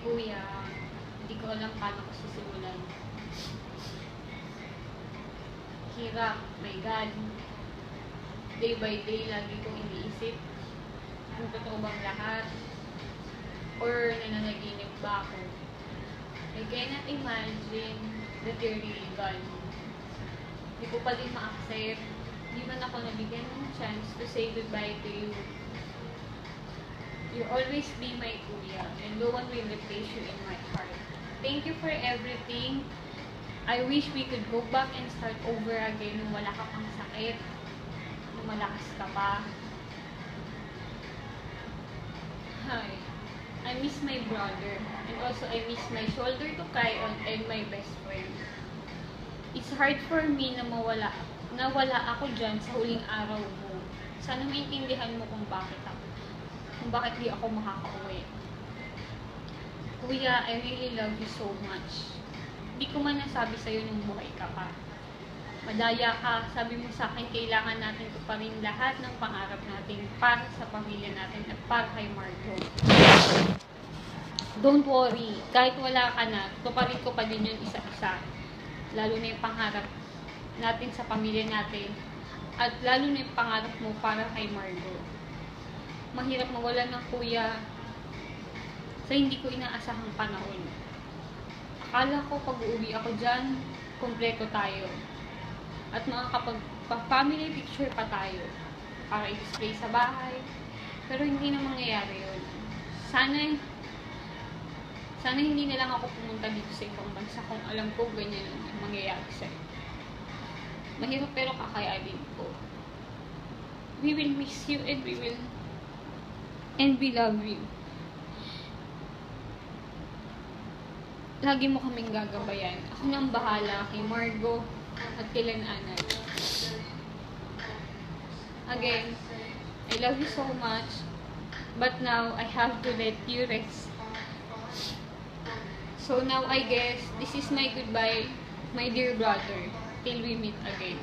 kuya, hindi ko alam paano ko sisimulan. Hirap, my God. Day by day, lagi kong iniisip kung totoo bang lahat or nananaginip ba ako. I cannot imagine that you're really gone. Hindi ko pa din ma-accept. Hindi man ako nabigyan ng chance to say goodbye to you. You'll always be my kuya, and no one will replace you in my heart. Thank you for everything. I wish we could go back and start over again nung wala ka pang sakit, nung malakas ka pa. Hi. I miss my brother, and also I miss my shoulder to cry on and my best friend. It's hard for me na wala ako dyan sa huling araw mo. Sana maintindihan mo kung bakit di ako makakauwi. Kuya, I really love you so much. Hindi ko man nasabi sa'yo nung buhay ka pa. Madaya ka, sabi mo sa akin, kailangan natin tuparin lahat ng pangarap natin para sa pamilya natin at para kay Margo. Don't worry, kahit wala ka na, tuparin ko pa din yun isa-isa. Lalo na yung pangarap natin sa pamilya natin at lalo na yung pangarap mo para kay Margo. Mahirap mawalan ng kuya sa hindi ko inaasahang panahon. Akala ko pag uuwi ako dyan, kompleto tayo. At makakapag-family picture pa tayo para i-display sa bahay. Pero hindi na mangyayari yun. Sana hindi na lang ako pumunta dito sa ibang bansa kung alam ko ganyan ang mangyayari sa'yo. Mahirap pero kakayanin ko. We will miss you and we love you. Lagi mo kaming gagabayan. Ako nang bahala kay Margo at kay Lananay. Again, I love you so much, but now I have to let you rest. So now I guess this is my goodbye, my dear brother, till we meet again.